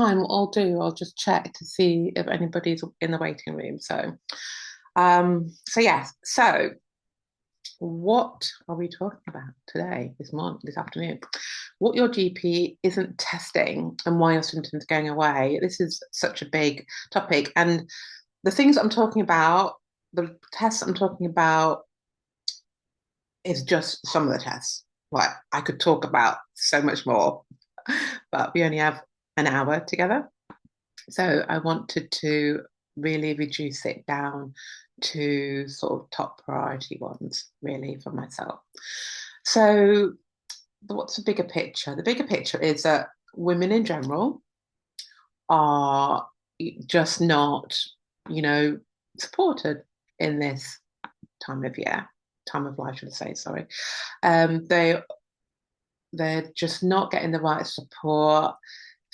time, what I'll do, I'll just check to see if anybody's in the waiting room. So yes. So what are we talking about today, this afternoon? What your GP isn't testing and why your symptoms are going away. This is such a big topic, and the things I'm talking about, the tests I'm talking about, is just some of the tests. Like I could talk about so much more, but we only have an hour together. So I wanted to really reduce it down to sort of top priority ones, really, for myself. So what's the bigger picture? The bigger picture is that women in general are just not, you know, supported in this time of year, time of life, should I say, sorry. They're just not getting the right support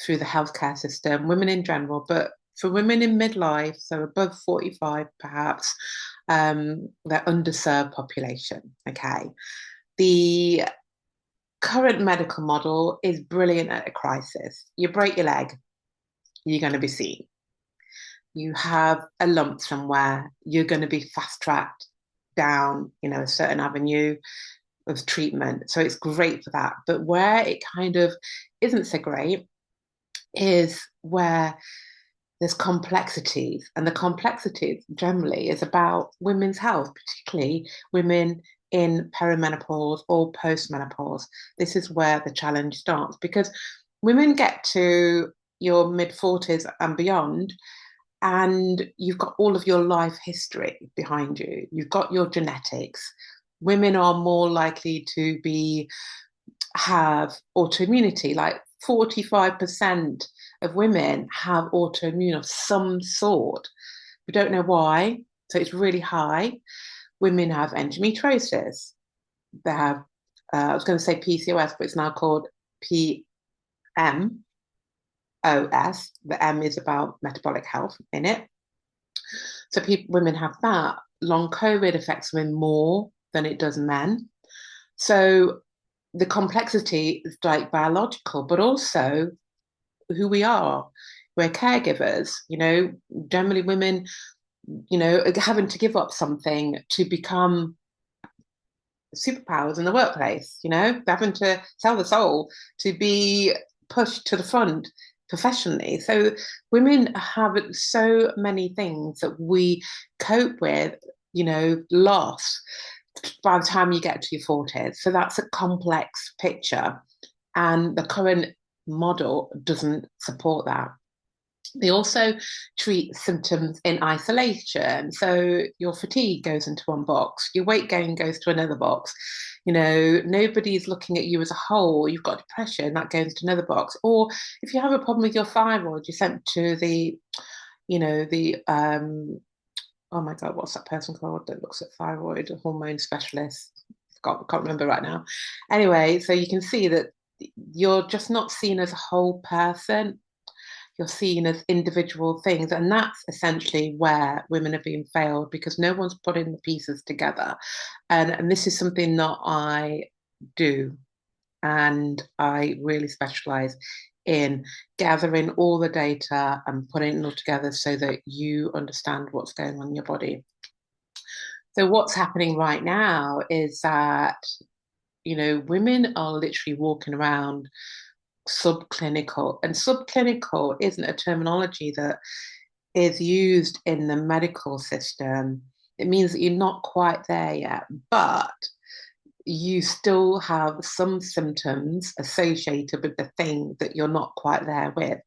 through the healthcare system, women in general, but for women in midlife, so above 45 perhaps, they're underserved population. Okay. The current medical model is brilliant at a crisis. You break your leg, you're going to be seen. You have a lump somewhere, you're going to be fast tracked down, a certain avenue of treatment. So it's great for that. But where it kind of isn't so great is where there's complexities, and the complexities generally is about women's health, particularly women in perimenopause or postmenopause. This is where the challenge starts because women get to your mid 40s and beyond, and you've got all of your life history behind you. You've got your genetics. Women are more likely to have autoimmunity, like 45% of women have autoimmune of some sort. We don't know why, so it's really high. Women have endometriosis. They have, I was going to say PCOS, but it's now called PMOS. The M is about metabolic health in it. So women have that. Long COVID affects women more than it does men. So the complexity is like biological, but also who we are. We're caregivers, generally women, having to give up something to become superpowers in the workplace, having to sell the soul to be pushed to the front professionally. So women have so many things that we cope with, loss by the time you get to your 40s. So that's a complex picture. And the current model doesn't support that. They also treat symptoms in isolation. So your fatigue goes into one box, your weight gain goes to another box. Nobody's looking at you as a whole. You've got depression, that goes to another box. Or if you have a problem with your thyroid, you're sent to oh my God, what's that person called that looks at thyroid, a hormone specialist? Can't remember right now. Anyway, so you can see that you're just not seen as a whole person. You're seen as individual things. And that's essentially where women are being failed because no one's putting the pieces together. And this is something that I do. And I really specialize in gathering all the data and putting it all together so that you understand what's going on in your body. So what's happening right now is that, women are literally walking around subclinical, and subclinical isn't a terminology that is used in the medical system. It means that you're not quite there yet, but you still have some symptoms associated with the thing that you're not quite there with.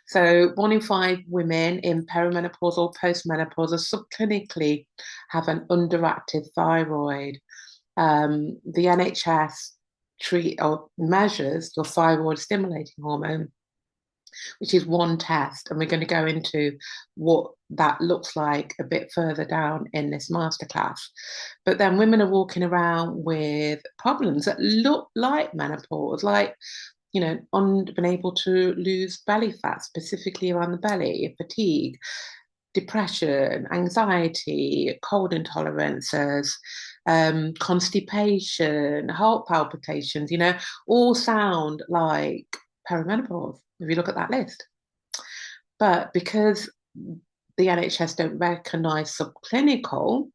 So 1 in 5 women in perimenopause or postmenopause are subclinically have an underactive thyroid. The NHS treat or measures your thyroid stimulating hormone, which is one test. And we're going to go into what that looks like a bit further down in this masterclass. But then women are walking around with problems that look like menopause, like, unable to lose belly fat, specifically around the belly, fatigue, depression, anxiety, cold intolerances, constipation, heart palpitations, all sound like perimenopause if you look at that list. But because the NHS don't recognise subclinical,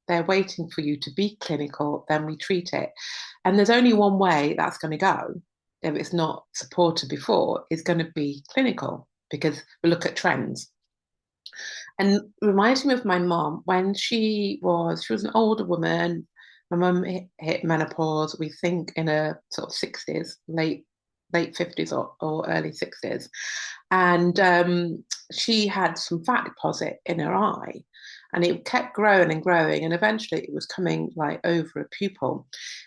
they're waiting for you to be clinical, then we treat it. And there's only one way that's going to go if it's not supported before, is going to be clinical because we look at trends. And reminds me of my mom when she was an older woman. My mum hit menopause, we think in her sort of 60s, late 50s or early 60s. And she had some fat deposit in her eye and it kept growing and growing. And eventually it was coming like over a pupil.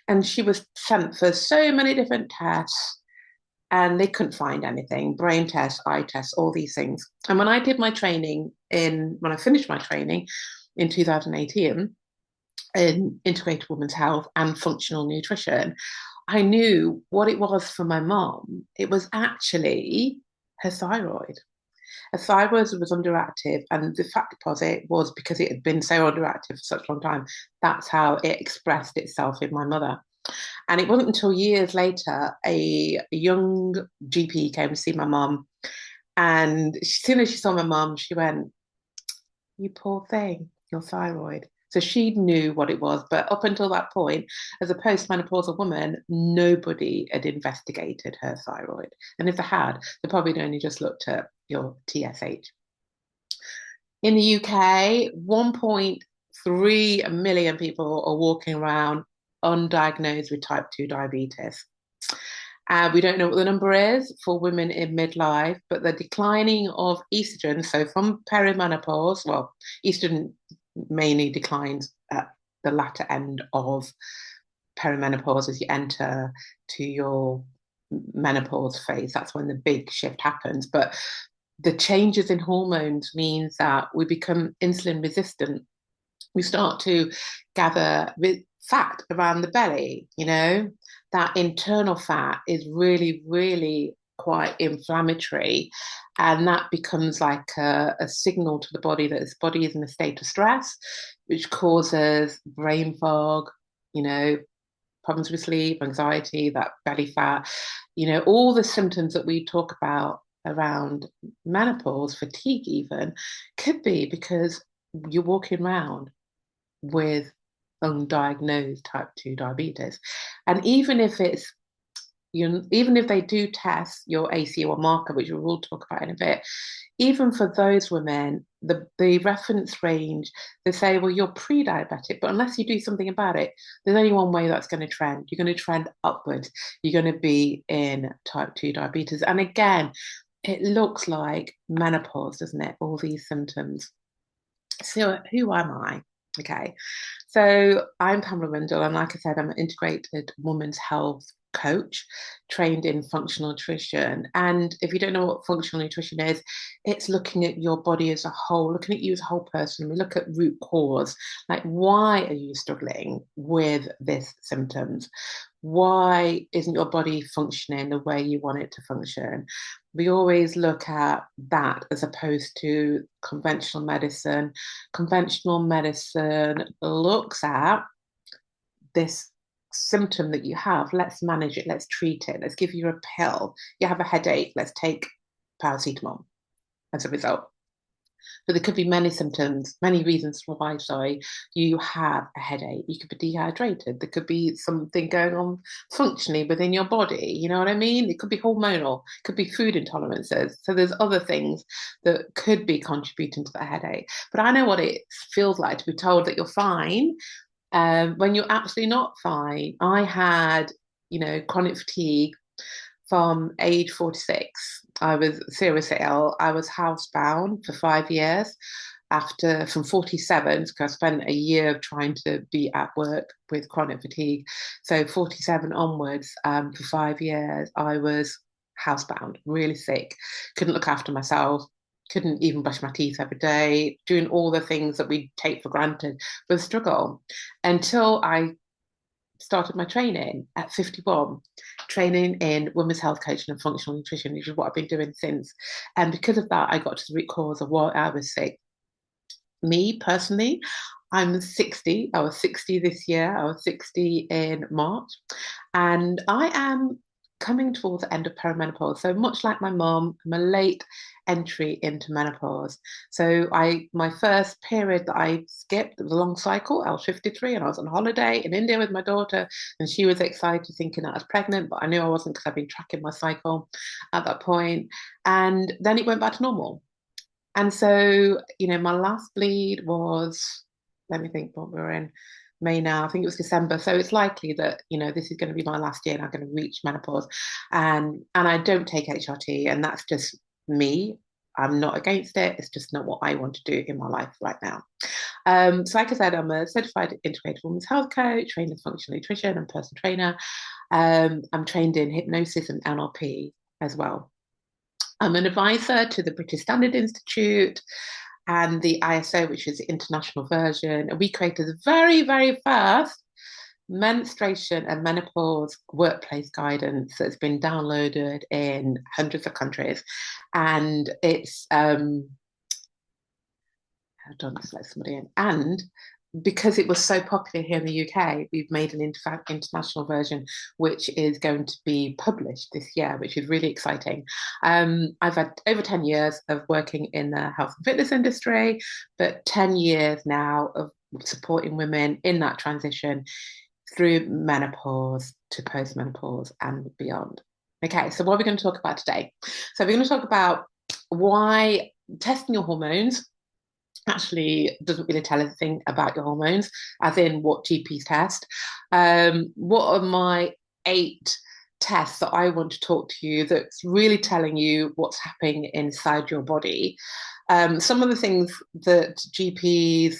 And she was sent for so many different tests and they couldn't find anything, brain tests, eye tests, all these things. And when I finished my training in 2018 in integrated women's health and functional nutrition, I knew what it was for my mom. It was actually her thyroid. Her thyroid was underactive, and the fat deposit was because it had been so underactive for such a long time. That's how it expressed itself in my mother. And it wasn't until years later, a young GP came to see my mum. And as soon as she saw my mum, she went, "You poor thing, your thyroid." So she knew what it was. But up until that point, as a postmenopausal woman, nobody had investigated her thyroid. And if they had, they probably only just looked at your TSH. In the UK, 1.3 million people are walking around undiagnosed with type 2 diabetes. We don't know what the number is for women in midlife, but the declining of estrogen, so from perimenopause, well, estrogen mainly declines at the latter end of perimenopause as you enter to your menopause phase. That's when the big shift happens. But the changes in hormones means that we become insulin resistant. We start to gather fat around the belly, that internal fat is really, really quite inflammatory. And that becomes like a signal to the body that this body is in a state of stress, which causes brain fog, problems with sleep, anxiety, that belly fat, all the symptoms that we talk about around menopause, fatigue even, could be because you're walking around with undiagnosed type 2 diabetes. And even if they do test your ACO marker, which we'll talk about in a bit, even for those women, the reference range, they say, well, you're pre-diabetic, but unless you do something about it, there's only one way that's going to trend. You're going to trend upwards. You're going to be in type 2 diabetes. And again, it looks like menopause, doesn't it? All these symptoms. So who am I? Okay. So I'm Pamela Windle, and like I said, I'm an integrated women's health coach trained in functional nutrition. And if you don't know what functional nutrition is, it's looking at your body as a whole, looking at you as a whole person. We look at root cause, like why are you struggling with this symptoms? Why isn't your body functioning the way you want it to function? We always look at that as opposed to conventional medicine. Conventional medicine looks at this symptom that you have. Let's manage it. Let's treat it. Let's give you a pill. You have a headache. Let's take paracetamol as a result. But there could be many symptoms, many reasons why, you have a headache. You could be dehydrated. There could be something going on functionally within your body. You know what I mean? It could be hormonal, it could be food intolerances. So there's other things that could be contributing to the headache. But I know what it feels like to be told that you're fine when you're absolutely not fine. I had, chronic fatigue from age 46. I was seriously ill. I was housebound for 5 years from 47, because I spent a year trying to be at work with chronic fatigue. So 47 onwards, for 5 years, I was housebound, really sick, couldn't look after myself, couldn't even brush my teeth every day, doing all the things that we take for granted was a struggle until I started my training at 51, training in women's health coaching and functional nutrition, which is what I've been doing since. And because of that, I got to the root cause of why I was sick. Me personally, I'm 60. I was 60 this year. I was 60 in March. And I am coming towards the end of perimenopause. So much like my mom, I'm a late entry into menopause. So my first period that I skipped, it was a long cycle. I was 53 and I was on holiday in India with my daughter, and she was excited thinking that I was pregnant, but I knew I wasn't because I've been tracking my cycle at that point. And then it went back to normal. And so, my last bleed was, let me think what we're in, May now. I think it was December. So it's likely that, this is going to be my last year and I'm going to reach menopause. And I don't take HRT, and that's just me. I'm not against it. It's just not what I want to do in my life right now. So like I said, I'm a certified integrated women's health coach, trained in functional nutrition and personal trainer. I'm trained in hypnosis and NLP as well. I'm an advisor to the British Standard Institute and the ISO, which is the international version. And we created the very, very first menstruation and menopause workplace guidance that's been downloaded in hundreds of countries. And it's, hold on, let's let somebody in. And because it was so popular here in the UK, we've made an international version, which is going to be published this year, which is really exciting. I've had over 10 years of working in the health and fitness industry, but 10 years now of supporting women in that transition through menopause to postmenopause and beyond. Okay, so what are we going to talk about today? So we're going to talk about why testing your hormones actually doesn't really tell anything about your hormones, as in what GPs test. What are my 8 tests that I want to talk to you that's really telling you what's happening inside your body? Some of the things that GPs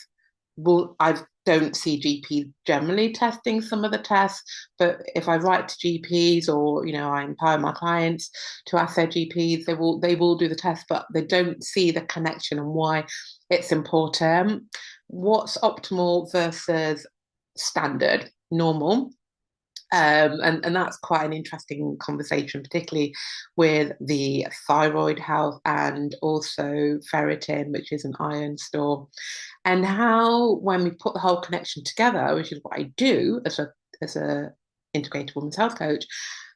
will, I don't see GPs generally testing some of the tests, but if I write to GPs or I empower my clients to ask their GPs, they will do the test, but they don't see the connection and why it's important. What's optimal versus standard, normal? And that's quite an interesting conversation, particularly with the thyroid health and also ferritin, which is an iron store, and how when we put the whole connection together, which is what I do as a integrated women's health coach,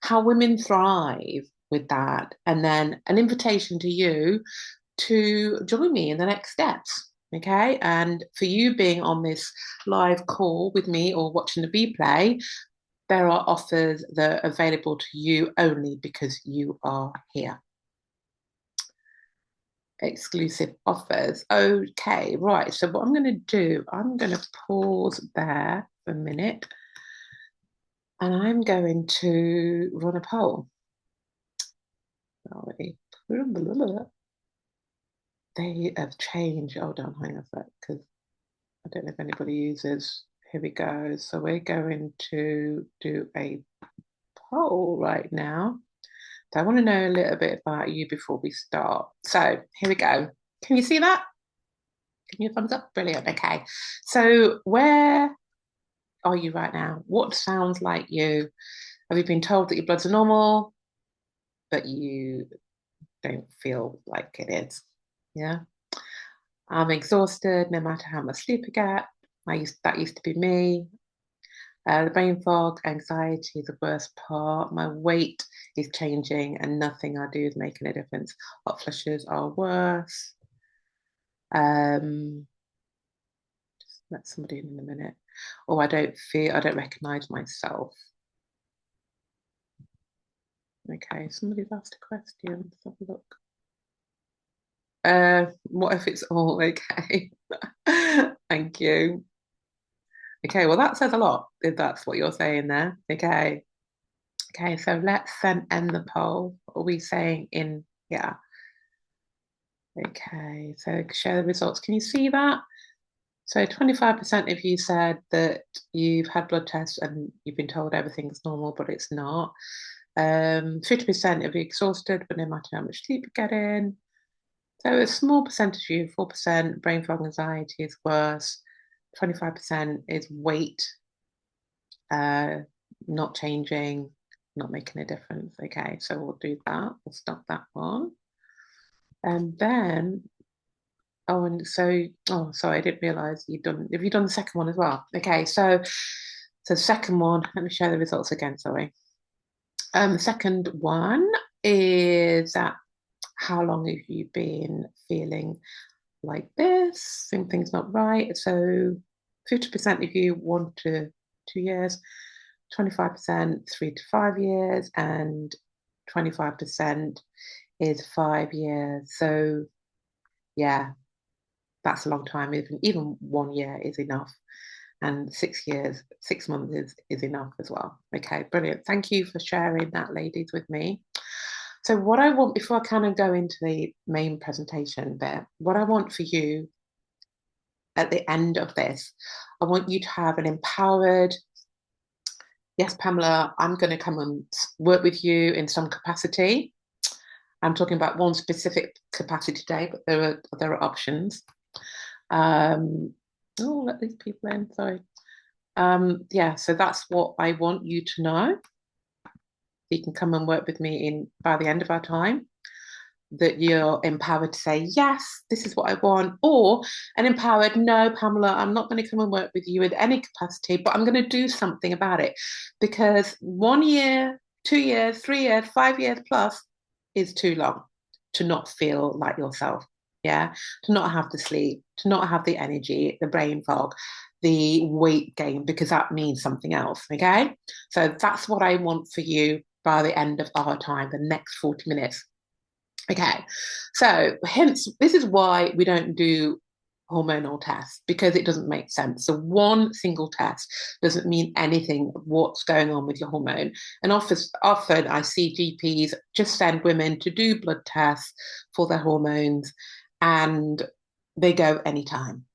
how women thrive with that, and then an invitation to you to join me in the next steps. Okay, and for you being on this live call with me or watching the replay, there are offers that are available to you only because you are here. Exclusive offers. Okay, right. So what I'm going to do, I'm going to pause there for a minute and I'm going to run a poll. Sorry. They have changed. Hold on, hang on a sec, because I don't know if anybody uses. Here we go. So we're going to do a poll right now. So I want to know a little bit about you before we start. So here we go. Can you see that? Give me a thumbs up. Brilliant. Okay. So where are you right now? What sounds like you? Have you been told that your bloods are normal, but you don't feel like it is? Yeah. I'm exhausted no matter how much sleep I get. That used to be me. The brain fog, anxiety is the worst part. My weight is changing and nothing I do is making a difference. Hot flushes are worse. Just let somebody in a minute. Oh, I don't recognize myself. Okay, somebody's asked a question. Let's have a look. What if it's all okay? Thank you. Okay, well, that says a lot if that's what you're saying there. Okay. Okay, so let's then end the poll. What are we saying in here? Okay, so share the results. Can you see that? So 25% of you said that you've had blood tests and you've been told everything's normal, but it's not. 50% of you exhausted, but no matter how much sleep you get in. So a small percentage of you, 4%, brain fog, anxiety is worse. 25% is weight, uh, not changing, not making a difference. Okay, so we'll do that. We'll stop that one. And then, sorry, I didn't realize have you done the second one as well? Okay, so second one, let me show the results again, sorry. The second one is that how long have you been feeling like this? Something's not right. So 50% of you 1 to 2 years, 25% 3 to 5 years, and 25% is 5 years. So yeah, that's a long time. Even 1 year is enough. And 6 years, 6 months is enough as well. Okay, brilliant. Thank you for sharing that, ladies, with me. So what I want, before I kind of go into the main presentation bit, what I want for you at the end of this, I want you to have an empowered, yes, Pamela, I'm going to come and work with you in some capacity. I'm talking about one specific capacity today, but there are options. Let these people in, sorry. Yeah, so that's what I want you to know. You can come and work with me by the end of our time, that you're empowered to say, yes, this is what I want, or an empowered, no, Pamela, I'm not going to come and work with you in any capacity, but I'm going to do something about it. Because 1 year, 2 years, 3 years, 5 years plus is too long to not feel like yourself. Yeah, to not have the sleep, to not have the energy, the brain fog, the weight gain, because that means something else. Okay. So that's what I want for you by the end of our time, the next 40 minutes. Okay, so hence, this is why we don't do hormonal tests, because it doesn't make sense. So one single test doesn't mean anything what's going on with your hormone. And often I see GPs just send women to do blood tests for their hormones, and they go anytime.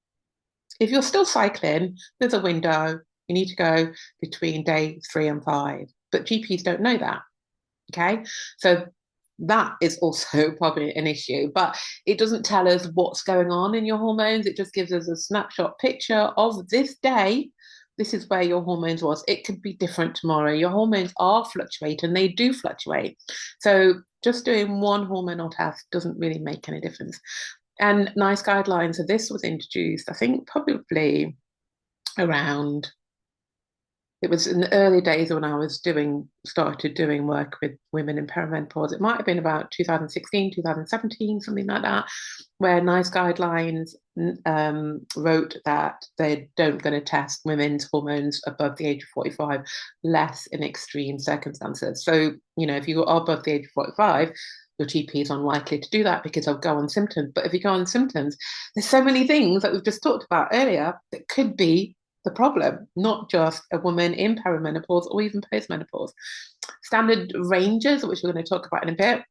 If you're still cycling, there's a window. You need to go between day 3 and 5, but GPs don't know that. Okay, so that is also probably an issue, but it doesn't tell us what's going on in your hormones. It just gives us a snapshot picture of this day. This is where your hormones was. It could be different tomorrow. Your hormones are fluctuating. They do fluctuate. So just doing one hormonal test doesn't really make any difference. And nice guidelines. So this was introduced, I think, probably around, it was in the early days when I was started doing work with women in perimenopause. It might have been about 2016, 2017, something like that, where NICE guidelines wrote that they don't going to test women's hormones above the age of 45, less in extreme circumstances. So, if you are above the age of 45, your GP is unlikely to do that because they'll go on symptoms. But if you go on symptoms, there's so many things that we've just talked about earlier that could be the problem, not just a woman in perimenopause or even postmenopause. Standard ranges, which we're going to talk about in a bit,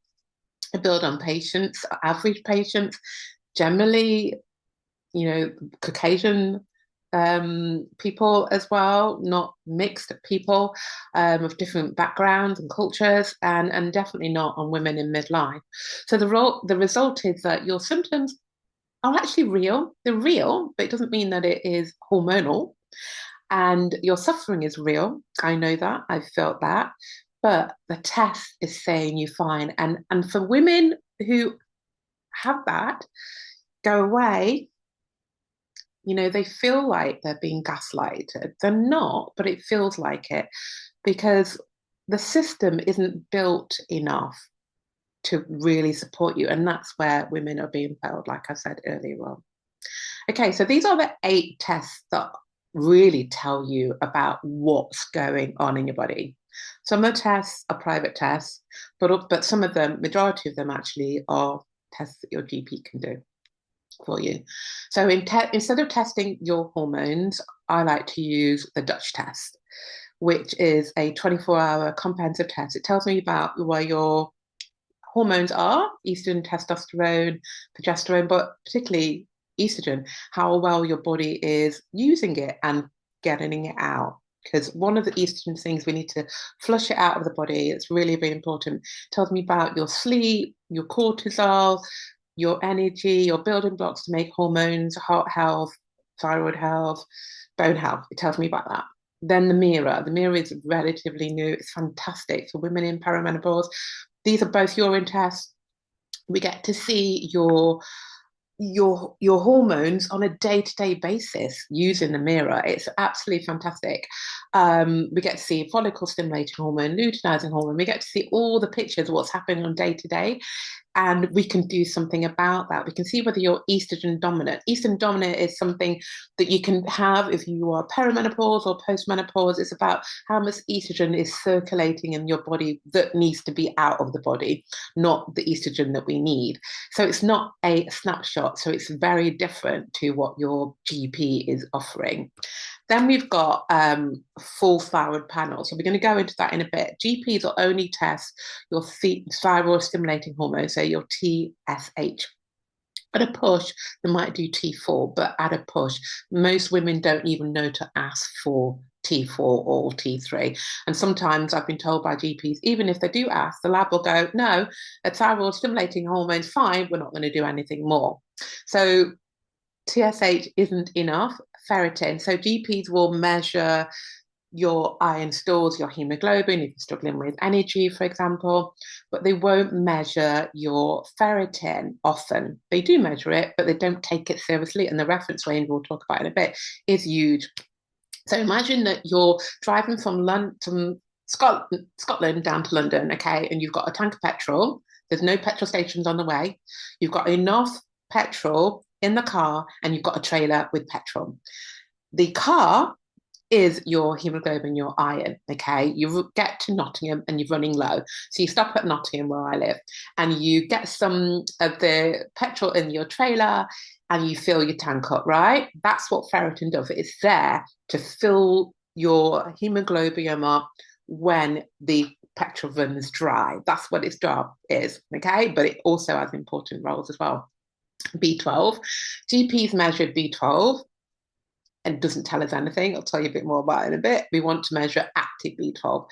build on patients, average patients, generally, Caucasian people as well, not mixed people of different backgrounds and cultures, and definitely not on women in midlife. So the result is that your symptoms are actually real. They're real, but it doesn't mean that it is hormonal. And your suffering is real. I know that. I've felt that. But the test is saying you're fine. And for women who have that go away, they feel like they're being gaslighted. They're not, but it feels like it, because the system isn't built enough to really support you. And that's where women are being failed, like I said earlier on. Okay, so these are the 8 tests that really tell you about what's going on in your body. Some of the tests are private tests, but some of them, majority of them actually, are tests that your GP can do for you. So instead of testing your hormones, I like to use the Dutch test, which is a 24-hour comprehensive test. It tells me about where your hormones are, estrogen, testosterone, progesterone, but particularly estrogen, how well your body is using it and getting it out. Because one of the estrogen things, we need to flush it out of the body. It's really, really important. It tells me about your sleep, your cortisol, your energy, your building blocks to make hormones, heart health, thyroid health, bone health. It tells me about that. Then the mirror. The mirror is relatively new. It's fantastic for women in perimenopause. These are both urine tests. We get to see your hormones on a day-to-day basis using the mirror. It's absolutely fantastic. We get to see follicle stimulating hormone, luteinizing hormone. We get to see all the pictures of what's happening on day to day, and we can do something about that. We can see whether you're estrogen dominant. Estrogen dominant is something that you can have if you are perimenopause or postmenopause. It's about how much estrogen is circulating in your body that needs to be out of the body, not the estrogen that we need. So it's not a snapshot. So it's very different to what your GP is offering. Then we've got full thyroid panel. So we're going to go into that in a bit. GPs will only test your thyroid stimulating hormone, so your TSH. At a push, they might do T4, but at a push, most women don't even know to ask for T4 or T3. And sometimes I've been told by GPs, even if they do ask, the lab will go, no, a thyroid stimulating hormone is fine, we're not going to do anything more. So TSH isn't enough. Ferritin. So GPs will measure your iron stores, your hemoglobin, if you're struggling with energy, for example, but they won't measure your ferritin often. They do measure it, but they don't take it seriously. And the reference range we'll talk about in a bit is huge. So imagine that you're driving from London, Scotland down to London, okay, and you've got a tank of petrol. There's no petrol stations on the way. You've got enough petrol in the car, and you've got a trailer with petrol. The car is your hemoglobin, your iron, okay? You get to Nottingham and you're running low. So you stop at Nottingham, where I live, and you get some of the petrol in your trailer and you fill your tank up, right? That's what ferritin does. It's there to fill your hemoglobin up when the petrol runs dry. That's what its job is, okay? But it also has important roles as well. B12. GPs measured B12 and it doesn't tell us anything. I'll tell you a bit more about it in a bit. We want to measure active B12.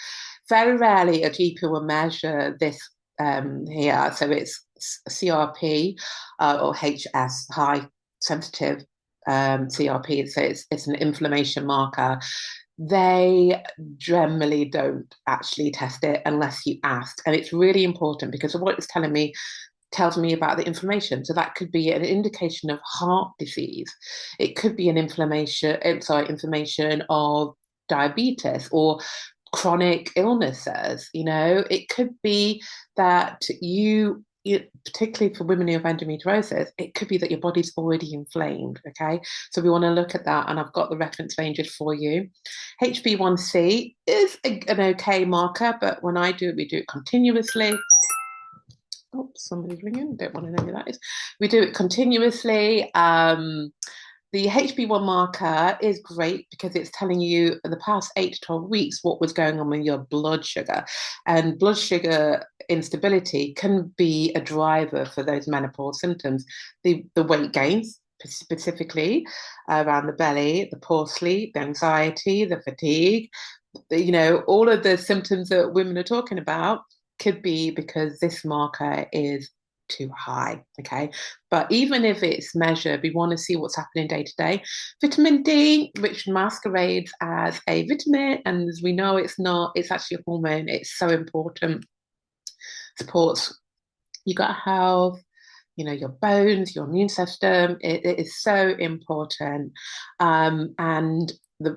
Very rarely a GP will measure this here. So it's CRP or HS, high sensitive CRP. So it's an inflammation marker. They generally don't actually test it unless you ask. And it's really important because of what it's telling me tells me about the inflammation. So that could be an indication of heart disease. It could be an inflammation of diabetes or chronic illnesses. It could be that particularly for women who have endometriosis, it could be that your body's already inflamed. Okay, so we want to look at that, and I've got the reference ranges for you. HB1C is an okay marker, but when I do it, we do it continuously. Oh, somebody's ringing. Don't want to know who that is. We do it continuously. The HB1 marker is great because it's telling you in the past 8 to 12 weeks what was going on with your blood sugar. And blood sugar instability can be a driver for those menopause symptoms. The weight gains, specifically around the belly, the poor sleep, the anxiety, the fatigue, all of the symptoms that women are talking about could be because this marker is too high, okay? But even if it's measured, we want to see what's happening day to day. Vitamin D, which masquerades as a vitamin, and as we know it's not, it's actually a hormone. It's so important. Supports your gut health, your bones, your immune system. It is so important. And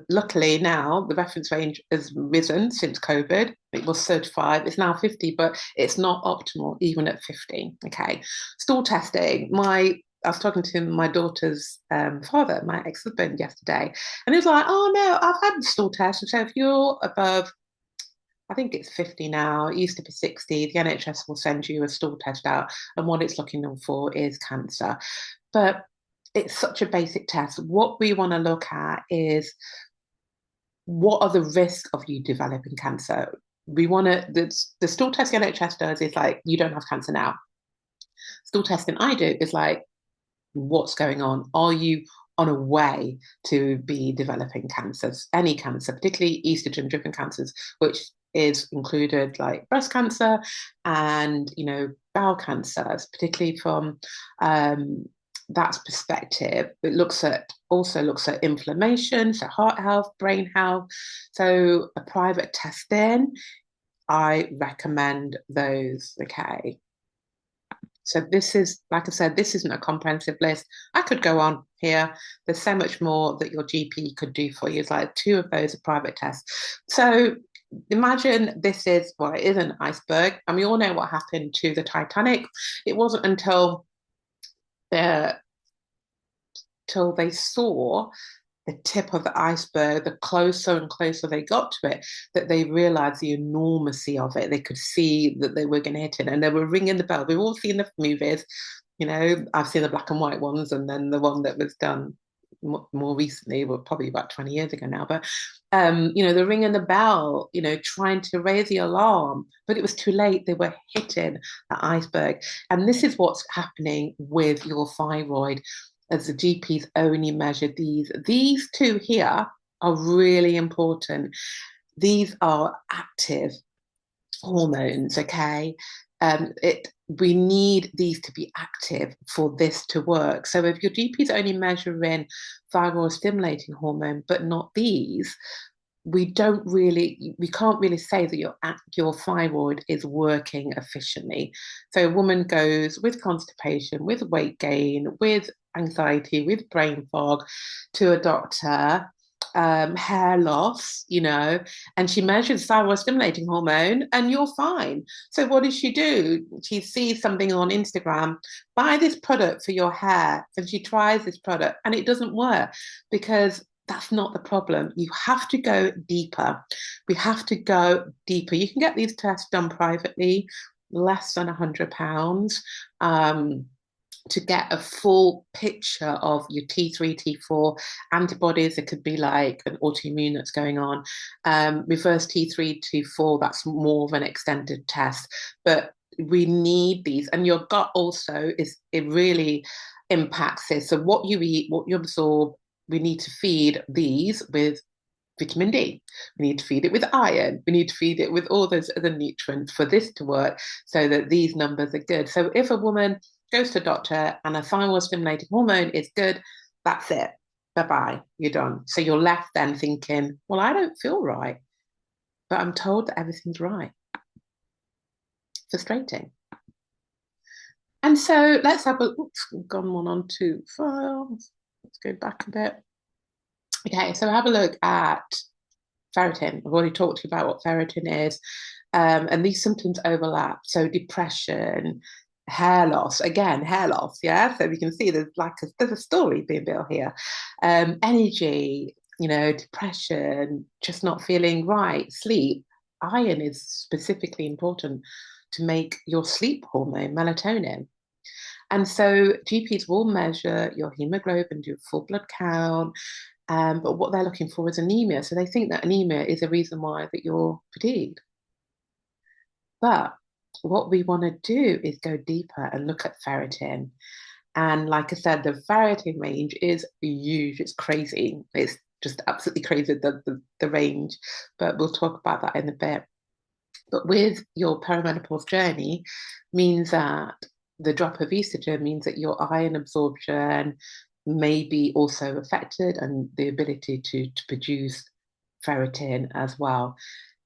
luckily now the reference range has risen since COVID. It was 35, it's now 50, but it's not optimal even at 50. Okay, stool testing. I was talking to my daughter's father, my ex-husband, yesterday, and he was like, "Oh no, I've had a stool test." So if you're above, I think it's 50 now, it used to be 60, the NHS will send you a stool test out, and what it's looking for is cancer. But it's such a basic test. What we want to look at is what are the risks of you developing cancer. We want to, the stool test the NHS does is like, you don't have cancer now. Stool testing I do is like, what's going on? Are you on a way to be developing cancers, any cancer, particularly estrogen driven cancers, which is included like breast cancer and bowel cancers, particularly from that perspective. It also looks at inflammation, so heart health, brain health. So a private testing, I recommend those. Okay, So this is, like I said, this isn't a comprehensive list. I could go on here. There's so much more that your GP could do for you. It's like two of those are private tests. So imagine this is, well, it is an iceberg. And we all know what happened to the Titanic. It wasn't until the till they saw the tip of the iceberg, the closer and closer they got to it, that they realized the enormity of it. They could see that they were going to hit it, and they were ringing the bell. We've all seen the movies, you know. I've seen the black and white ones, and then the one that was done more recently, well, probably about 20 years ago now. But you know, the ringing the bell, you know, trying to raise the alarm, but it was too late. They were hitting the iceberg, and this is what's happening with your thyroid as the GPs only measure these. These two here are really important. These are active hormones, okay? We need these to be active for this to work. So if your GP is only measuring thyroid stimulating hormone, but not these, we can't really say that your thyroid is working efficiently. So a woman goes with constipation, with weight gain, with anxiety, with brain fog to a doctor, hair loss, you know, and she measures thyroid stimulating hormone and you're fine. So what does she do? She sees something on Instagram, buy this product for your hair, and she tries this product and it doesn't work because that's not the problem. You have to go deeper. We have to go deeper. You can get these tests done privately, less than £100. To get a full picture of your T3, T4 antibodies. It could be like an autoimmune that's going on. Reverse T3, T4, that's more of an extended test. But we need these. And your gut also it really impacts this. So what you eat, what you absorb, we need to feed these with vitamin D. We need to feed it with iron. We need to feed it with all those other nutrients for this to work so that these numbers are good. So if a woman goes to a doctor and a thyroid stimulating hormone is good, that's it. Bye-bye, you're done. So you're left then thinking, well, I don't feel right, but I'm told that everything's right. Frustrating. And so let's have a, oops, gone one on two files. Let's go back a bit. Okay, so have a look at ferritin. I've already talked to you about what ferritin is, and these symptoms overlap. So depression, hair loss, again, hair loss, yeah? So we can see there's a story being built here. Energy, you know, depression, just not feeling right, sleep. Iron is specifically important to make your sleep hormone, melatonin. And so GPs will measure your hemoglobin, do a full blood count, but what they're looking for is anemia. So they think that anemia is a reason why that you're fatigued. But what we want to do is go deeper and look at ferritin. And like I said, the ferritin range is huge. It's crazy. It's just absolutely crazy, the range. But we'll talk about that in a bit. But with your perimenopause journey means that the drop of estrogen means that your iron absorption may be also affected and the ability to produce ferritin as well.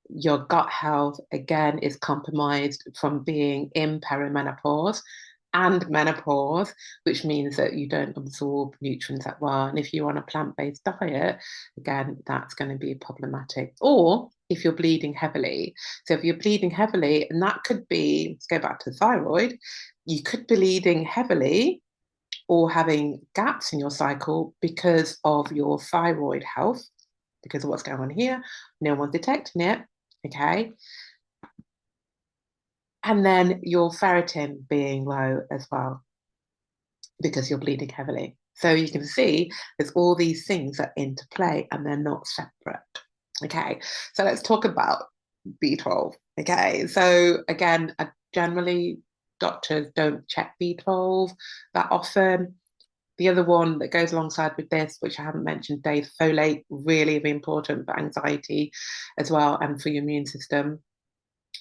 Your gut health, again, is compromised from being in perimenopause and menopause, which means that you don't absorb nutrients that well. And if you're on a plant-based diet, again, that's going to be problematic. Or if you're bleeding heavily. So if you're bleeding heavily, and that could be, let's go back to the thyroid, you could be bleeding heavily or having gaps in your cycle because of your thyroid health, because of what's going on here. No one's detecting it, okay? And then your ferritin being low as well, because you're bleeding heavily. So you can see there's all these things that interplay and they're not separate. Okay, so let's talk about B12. Okay, so again, generally doctors don't check B12 that often. The other one that goes alongside with this, which I haven't mentioned today, is folate, really, really important for anxiety as well and for your immune system.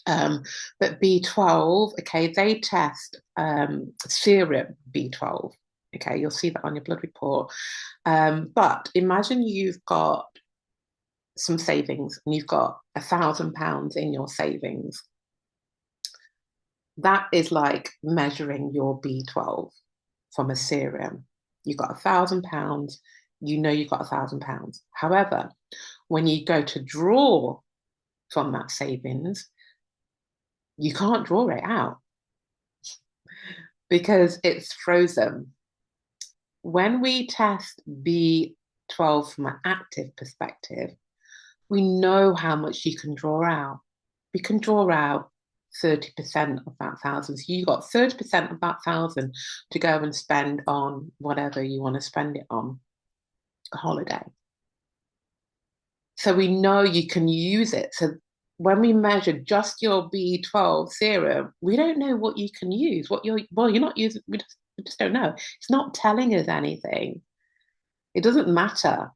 But B12, okay, they test serum B12. Okay, you'll see that on your blood report. But imagine you've got some savings and you've got £1,000 in your savings. That is like measuring your B12 from a serum. You've got £1,000, you know you've got £1,000. However, when you go to draw from that savings, you can't draw it out because it's frozen. When we test B12 from an active perspective, we know how much you can draw out. We can draw out 30% of that thousand. So you got 30% of that thousand to go and spend on whatever you want to spend it on, a holiday. So we know you can use it. So when we measure just your B12 serum, we don't know what you can use, what you're not using, we just don't know. It's not telling us anything. It doesn't matter.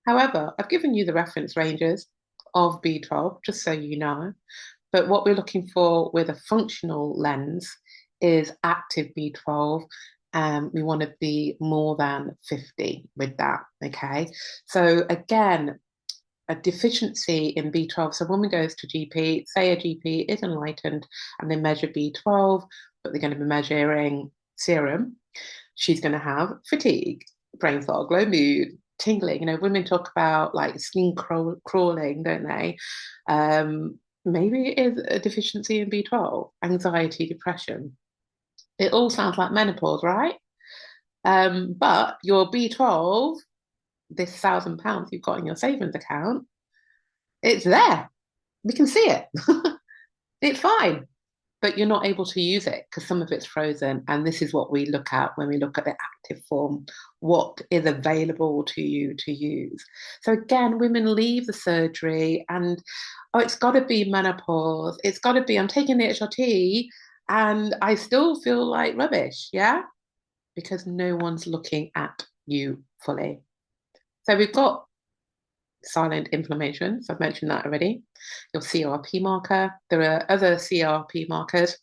However, I've given you the reference ranges of B12, just so you know. But what we're looking for with a functional lens is active B12. We want to be more than 50 with that. Okay. So again, a deficiency in B12. So when we goes to GP, say a GP is enlightened and they measure B12, but they're going to be measuring serum, she's going to have fatigue, brain fog, low mood, tingling. You know, women talk about like skin crawling, don't they? Maybe it is a deficiency in B12, anxiety, depression. It all sounds like menopause, right? But your B12, this £1,000 you've got in your savings account, it's there. We can see it. It's fine, but you're not able to use it because some of it's frozen. And this is what we look at when we look at the active form. What is available to you to use? So again, women leave the surgery and, oh, it's got to be menopause. It's got to be, I'm taking the HRT and I still feel like rubbish. Yeah. Because no one's looking at you fully. So we've got silent inflammation. So I've mentioned that already. Your CRP marker. There are other CRP markers.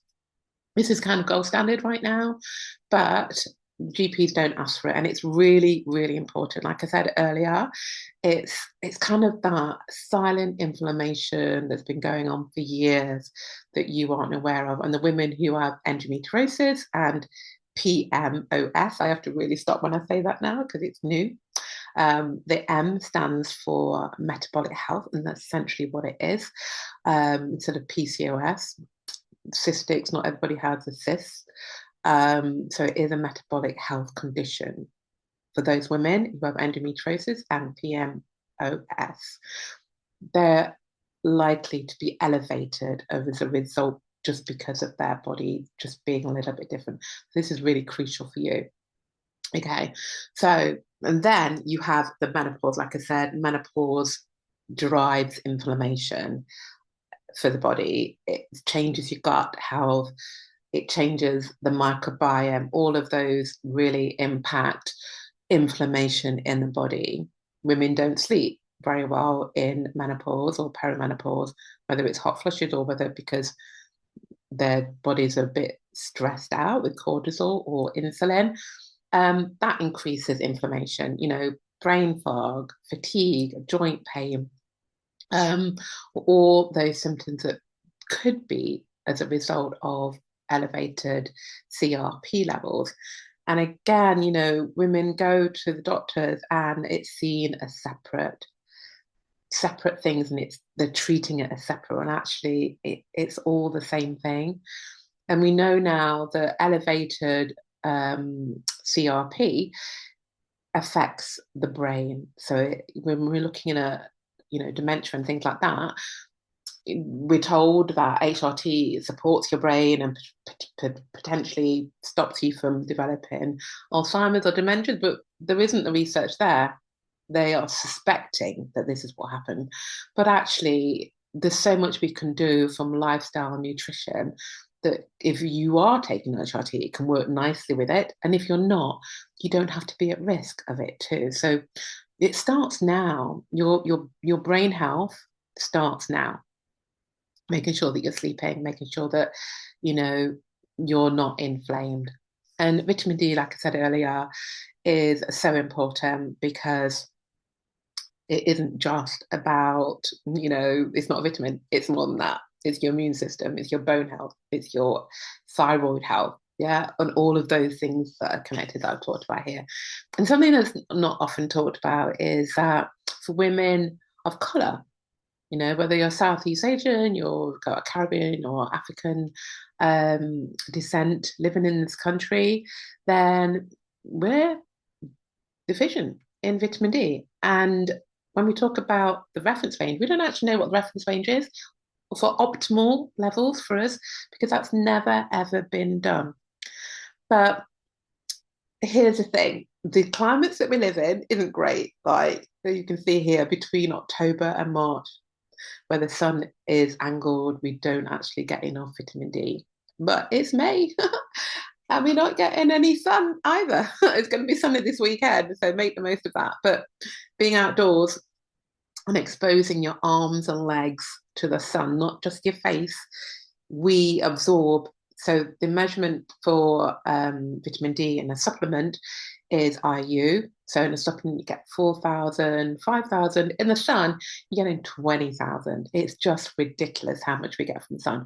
This is kind of gold standard right now, but GPs don't ask for it, and it's really, really important. Like I said earlier, it's kind of that silent inflammation that's been going on for years that you aren't aware of. And the women who have endometriosis and PMOS, I have to really stop when I say that now because it's new. The M stands for metabolic health, and that's essentially what it is. Instead of PCOS, cystics, not everybody has a cyst. So it is a metabolic health condition for those women who have endometriosis and PMOS. They're likely to be elevated as a result just because of their body just being a little bit different. This is really crucial for you. Okay, so and then you have the menopause. Like I said, menopause drives inflammation for the body. It changes your gut health. It changes the microbiome. All of those really impact inflammation in the body. Women don't sleep very well in menopause or perimenopause, whether it's hot flushes or whether because their bodies are a bit stressed out with cortisol or insulin. That increases inflammation, you know, brain fog, fatigue, joint pain, all those symptoms that could be as a result of elevated CRP levels. And again, you know, women go to the doctors and it's seen as separate things, and they're treating it as separate, and actually it's all the same thing. And we know now that elevated CRP affects the brain. So when we're looking at, you know, dementia and things like that, we're told that HRT supports your brain and potentially stops you from developing Alzheimer's or dementia, but there isn't the research there. They are suspecting that this is what happened. But actually, there's so much we can do from lifestyle and nutrition that if you are taking HRT, it can work nicely with it. And if you're not, you don't have to be at risk of it too. So it starts now. Your brain health starts now. Making sure that you're sleeping, making sure that, you know, you're not inflamed. And vitamin D, like I said earlier, is so important because it isn't just about, you know, it's not a vitamin, it's more than that. it's your immune system, it's your bone health, it's your thyroid health. Yeah, and all of those things that are connected that I've talked about here. And something that's not often talked about is that for women of color, whether you're Southeast Asian, you're got Caribbean or African descent living in this country, then we're deficient in vitamin D. And when we talk about the reference range, we don't actually know what the reference range is for optimal levels for us because that's never ever been done. But here's the thing, the climates that we live in isn't great. Like you can see here, between October and March, where the sun is angled, we don't actually get enough vitamin D. But it's May, and we're not getting any sun either. It's going to be sunny this weekend, so make the most of that. But being outdoors and exposing your arms and legs to the sun, not just your face, we absorb. So the measurement for vitamin D in a supplement is IU. So in a supplement, you get 4,000, 5,000. In the sun, you're getting 20,000. It's just ridiculous how much we get from the sun.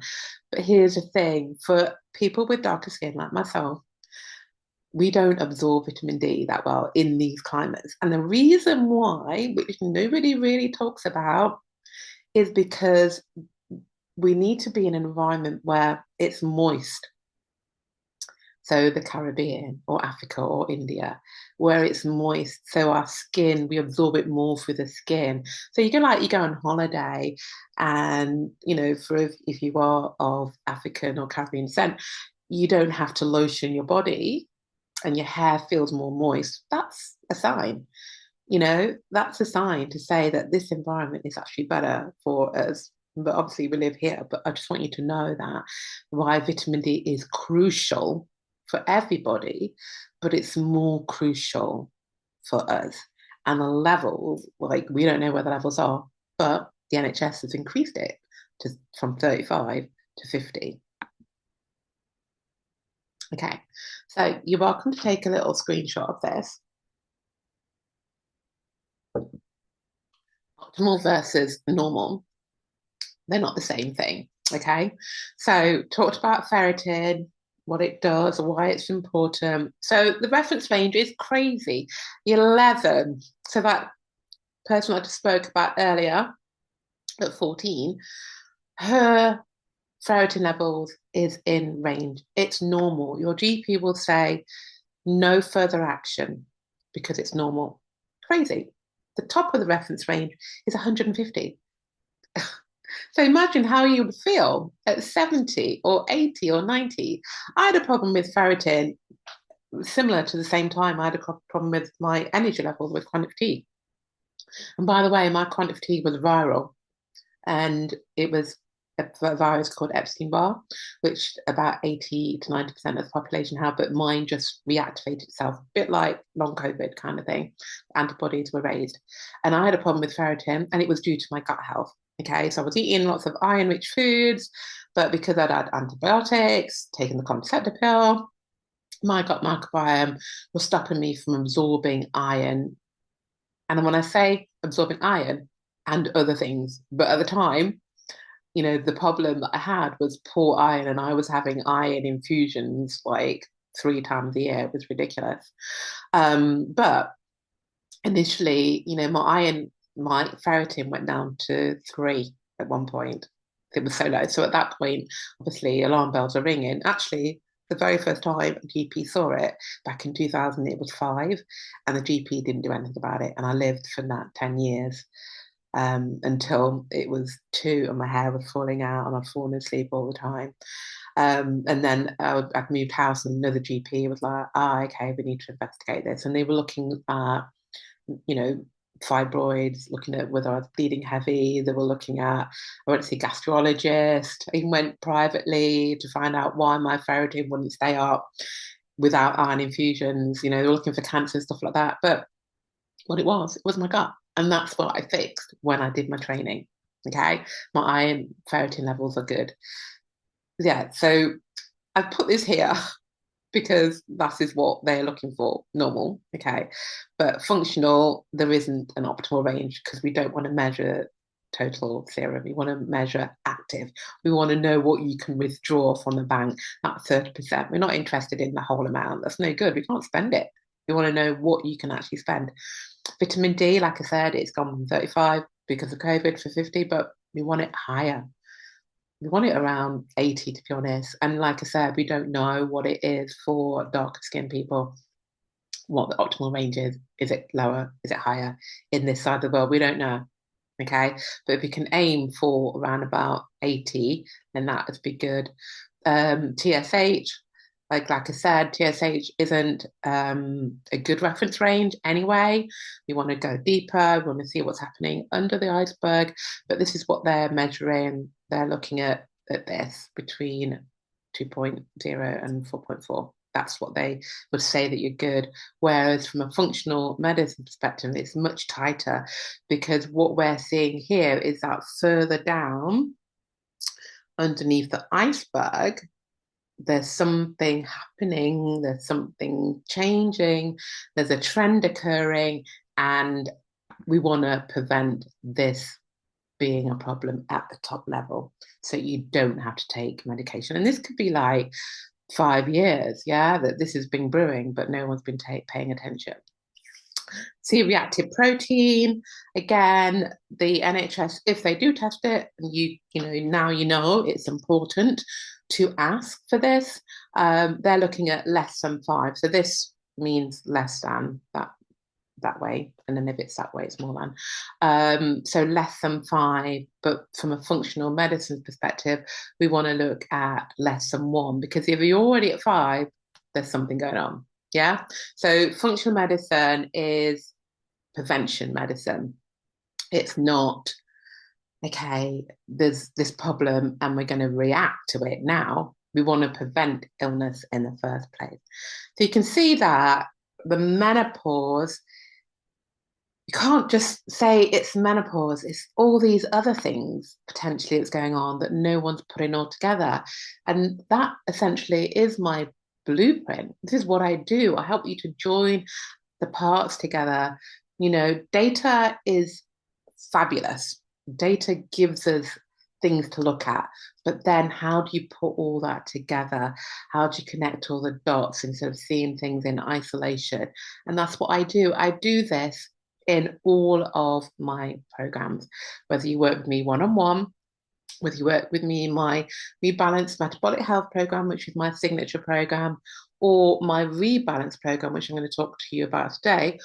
But here's the thing, for people with darker skin like myself, we don't absorb vitamin D that well in these climates. And the reason why, which nobody really talks about, is because we need to be in an environment where it's moist. So the Caribbean or Africa or India, where it's moist. So our skin, we absorb it more through the skin. So you go on holiday and, for if you are of African or Caribbean descent, you don't have to lotion your body and your hair feels more moist. That's a sign. That's a sign to say that this environment is actually better for us. But obviously we live here, but I just want you to know that why vitamin D is crucial for everybody, but it's more crucial for us. And the levels, like we don't know where the levels are, but the NHS has increased it from 35 to 50. Okay, so you're welcome to take a little screenshot of this. Optimal versus normal, they're not the same thing. Okay, so talked about ferritin, what it does, why it's important. So the reference range is crazy, 11. So that person I just spoke about earlier at 14, her ferritin levels is in range. It's normal. Your GP will say no further action because it's normal. Crazy. The top of the reference range is 150. So imagine how you would feel at 70 or 80 or 90. I had a problem with ferritin similar to the same time I had a problem with my energy levels with chronic fatigue. And by the way, my chronic fatigue was viral, and it was a virus called Epstein-Barr, which about 80 to 90% of the population have, but mine just reactivated itself, a bit like long COVID kind of thing. Antibodies were raised. And I had a problem with ferritin, and it was due to my gut health. Okay, so I was eating lots of iron-rich foods, but because I'd had antibiotics, taken the contraceptive pill, my gut microbiome was stopping me from absorbing iron. And when I say absorbing iron and other things, but at the time, the problem that I had was poor iron, and I was having iron infusions like 3 times a year. It was ridiculous. But initially, my ferritin went down to 3 at one point. It was so low. So at that point, obviously, alarm bells are ringing. Actually, the very first time a GP saw it back in 2000, it was 5, and the GP didn't do anything about it. And I lived for that 10 years. Until it was 2 and my hair was falling out and I'd fallen asleep all the time. And then I'd moved house and another GP was like, okay, we need to investigate this. And they were looking at, fibroids, looking at whether I was bleeding heavy. They were looking at, I went to see a gastrologist. I even went privately to find out why my ferritin wouldn't stay up without iron infusions. They were looking for cancer and stuff like that. But what it was my gut. And that's what I fixed when I did my training. Okay. My iron ferritin levels are good. Yeah. So I've put this here because that is what they're looking for, normal. Okay. But functional, there isn't an optimal range because we don't want to measure total serum. We want to measure active. We want to know what you can withdraw from the bank, that 30%. We're not interested in the whole amount. That's no good. We can't spend it. We want to know what you can actually spend. Vitamin D, like I said, it's gone from 35 because of COVID for 50, but we want it higher. We want it around 80, to be honest. And like I said, we don't know what it is for darker skinned people, what the optimal range is. Is it lower? Is it higher in this side of the world? We don't know. Okay. But if we can aim for around about 80, then that would be good. TSH, like I said, TSH isn't a good reference range anyway. We want to go deeper. We want to see what's happening under the iceberg. But this is what they're measuring. They're looking at this between 2.0 and 4.4. That's what they would say that you're good. Whereas from a functional medicine perspective, it's much tighter, because what we're seeing here is that further down underneath the iceberg, there's something happening, there's something changing, there's a trend occurring, and we want to prevent this being a problem at the top level so you don't have to take medication. And this could be like 5 years, yeah, that this has been brewing, but no one's been paying attention. C-reactive protein, again, the NHS, if they do test it, you know, now you know it's important to ask for this. They're looking at less than 5. So this means less than that way, and then if it's that way, it's more than. So less than 5, but from a functional medicine perspective, we want to look at less than 1, because if you're already at 5, there's something going on. Yeah. So functional medicine is prevention medicine. It's not, okay, there's this problem and we're going to react to it now. We want to prevent illness in the first place. So you can see that the menopause, you can't just say it's menopause. It's all these other things potentially that's going on that no one's putting all together. And that essentially is my blueprint. This is what I do. I help you to join the parts together. You know, data is fabulous. Data gives us things to look at, but then how do you put all that together? How do you connect all the dots instead of seeing things in isolation? And that's what I do. I do this in all of my programs, whether you work with me one-on-one, whether you work with me in my Rebalance Metabolic Health program, which is my signature program, or my Rebalance program, which I'm going to talk to you about today,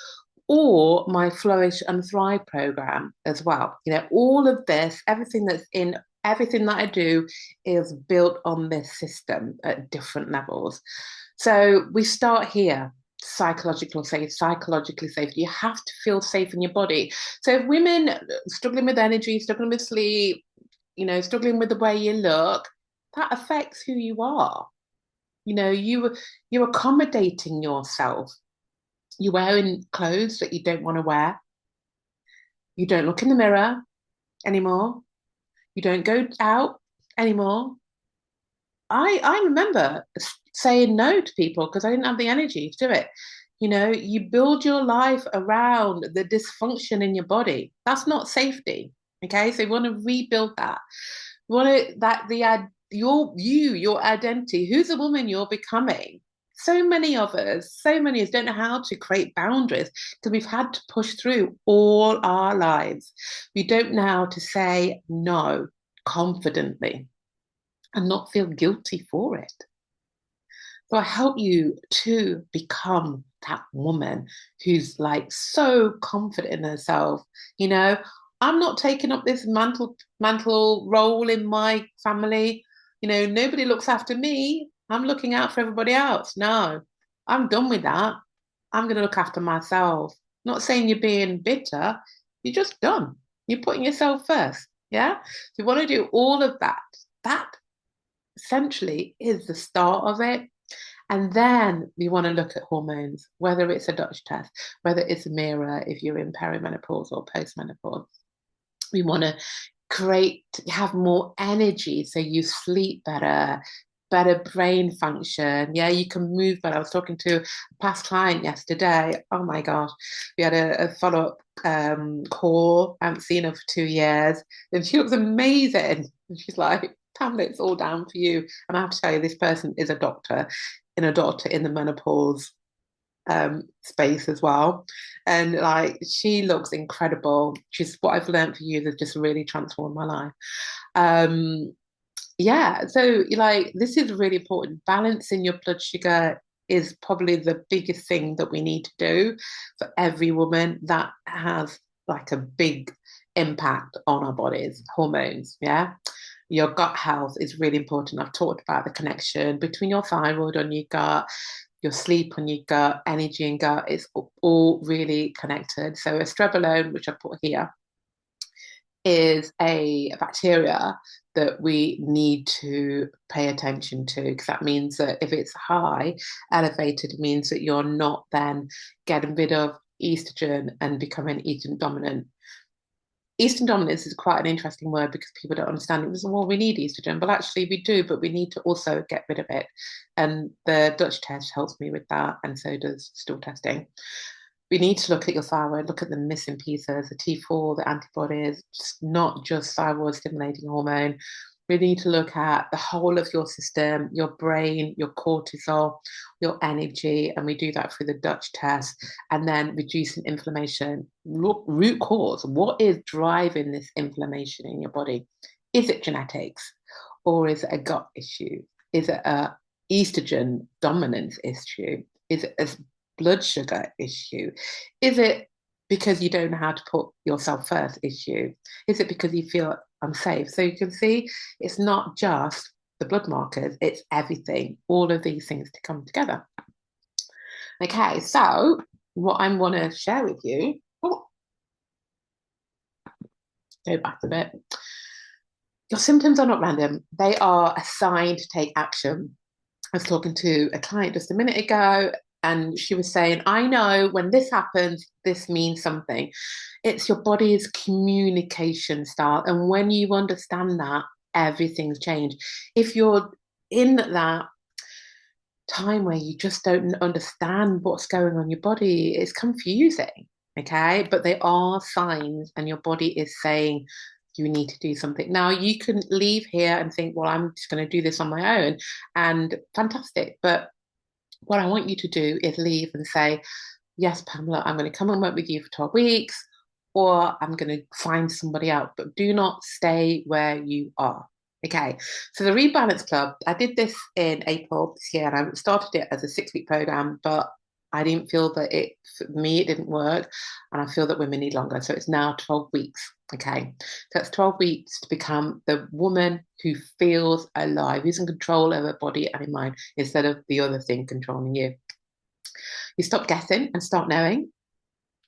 or my Flourish and Thrive program as well. You know, all of this, everything that I do is built on this system at different levels. So we start here. Psychologically safe. You have to feel safe in your body. So if women struggling with energy, struggling with sleep, you know, struggling with the way you look, that affects who you are. You know, you're accommodating yourself. You're wearing clothes that you don't want to wear. You don't look in the mirror anymore. You don't go out anymore. I remember saying no to people because I didn't have the energy to do it. You know, you build your life around the dysfunction in your body. That's not safety. Okay, so you want to rebuild that. You want to your identity. Who's the woman you're becoming? So many of us don't know how to create boundaries because we've had to push through all our lives. We don't know how to say no confidently and not feel guilty for it. So I help you to become that woman who's like so confident in herself. You know, I'm not taking up this mantle role in my family. You know, nobody looks after me. I'm looking out for everybody else. No, I'm done with that. I'm going to look after myself. Not saying you're being bitter. You're just done. You're putting yourself first. Yeah. So you want to do all of that. That essentially is the start of it. And then we want to look at hormones, whether it's a Dutch test, whether it's a mirror if you're in perimenopause or postmenopause. We want to have more energy so you sleep better, better brain function. Yeah, you can move better. I was talking to a past client yesterday. Oh my gosh, we had a follow-up call. I haven't seen her for 2 years, and she looks amazing. And she's like, Pamela, it's all down for you. And I have to tell you, this person is a doctor in the menopause space as well. And like she looks incredible. She's what I've learned for you has just really transformed my life. Um, yeah, so like this is really important. Balancing your blood sugar is probably the biggest thing that we need to do for every woman that has like a big impact on our bodies, hormones. Yeah. Your gut health is really important. I've talked about the connection between your thyroid on your gut, your sleep on your gut, energy and gut. It's all really connected. So estrobolone, which I put here, is a bacteria that we need to pay attention to because that means that if it's high, elevated, it means that you're not then getting rid of estrogen and becoming estrogen dominant. Estrogen dominance is quite an interesting word because people don't understand it. Well, we need estrogen, but actually we do, but we need to also get rid of it. And the Dutch test helps me with that, and so does stool testing. We need to look at your thyroid, look at the missing pieces, the T4, the antibodies, just not just thyroid stimulating hormone. We need to look at the whole of your system, your brain, your cortisol, your energy, and we do that through the Dutch test. And then reducing inflammation. Root cause. What is driving this inflammation in your body? Is it genetics, or is it a gut issue? Is it a estrogen dominance issue? Is it a blood sugar issue? Is it because you don't know how to put yourself first issue? Is it because you feel unsafe? So you can see it's not just the blood markers, it's everything, all of these things to come together. Okay, so what I want to share with you, oh, go back a bit. Your symptoms are not random, they are a sign to take action. I was talking to a client just a minute ago, and she was saying, I know when this happens, this means something. It's your body's communication style. And when you understand that, everything's changed. If you're in that time where you just don't understand what's going on in your body, it's confusing. Okay. But they are signs, and your body is saying, you need to do something. Now, you can leave here and think, well, I'm just going to do this on my own, and fantastic. But what I want you to do is leave and say, yes, Pamela, I'm going to come and work with you for 12 weeks, or I'm going to find somebody else, but do not stay where you are. Okay, so the Rebalance Club, I did this in April this year, and I started it as a 6-week program, but I didn't feel that for me, it didn't work. And I feel that women need longer. So it's now 12 weeks. Okay. So it's 12 weeks to become the woman who feels alive, who's in control of her body and her mind instead of the other thing controlling you. You stop guessing and start knowing.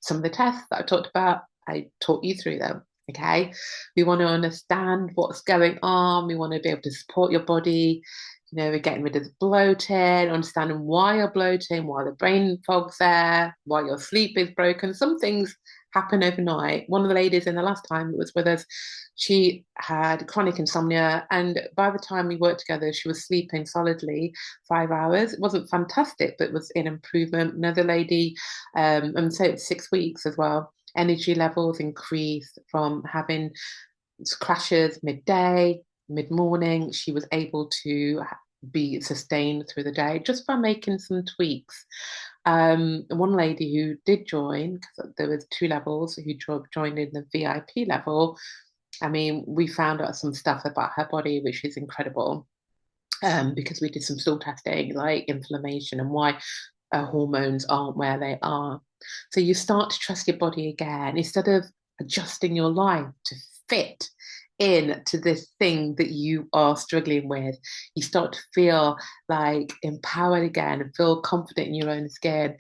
Some of the tests that I talked about, I taught you through them. Okay. We want to understand what's going on. We want to be able to support your body. We're getting rid of the bloating, understanding why you're bloating, why the brain fog's there, why your sleep is broken. Some things happen overnight. One of the ladies in the last time that was with us, she had chronic insomnia, and by the time we worked together, she was sleeping solidly 5 hours. It wasn't fantastic, but it was an improvement. Another lady, and so it's 6 weeks as well. Energy levels increased from having crashes midday, mid morning. She was able to be sustained through the day just by making some tweaks. One lady who did join, because there was 2 levels, who joined in the VIP level. I mean, we found out some stuff about her body, which is incredible. Because we did some stool testing, like inflammation and why hormones aren't where they are. So you start to trust your body again instead of adjusting your life to fit into this thing that you are struggling with. You start to feel like empowered again and feel confident in your own skin.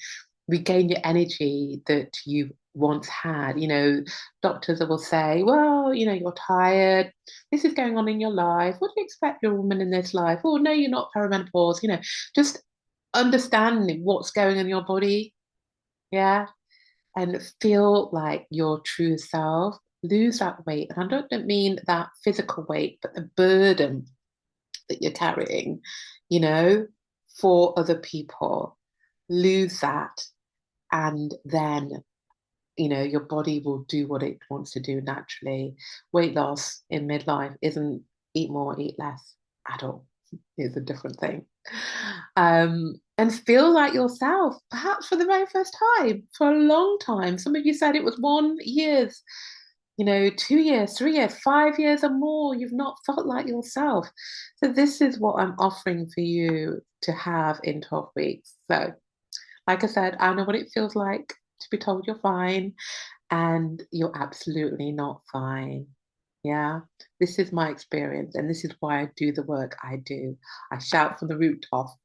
Regain your energy that you once had. Doctors will say, well, you're tired. This is going on in your life. What do you expect your woman in this life? Oh, no, you're not perimenopause. Just understanding what's going on in your body. Yeah. And feel like your true self. Lose that weight. And I don't mean that physical weight, but the burden that you're carrying, you know, for other people. Lose that, and then your body will do what it wants to do naturally. Weight loss in midlife isn't eat more, eat less at all. It's a different thing. And feel like yourself, perhaps for the very first time, for a long time. Some of you said it was 1 years, 2 years, 3 years, 5 years or more. You've not felt like yourself. So this is what I'm offering for you to have in 12 weeks. So like I said, I know what it feels like to be told you're fine, and you're absolutely not fine. Yeah, this is my experience, and this is why I do the work I do. I shout from the rooftop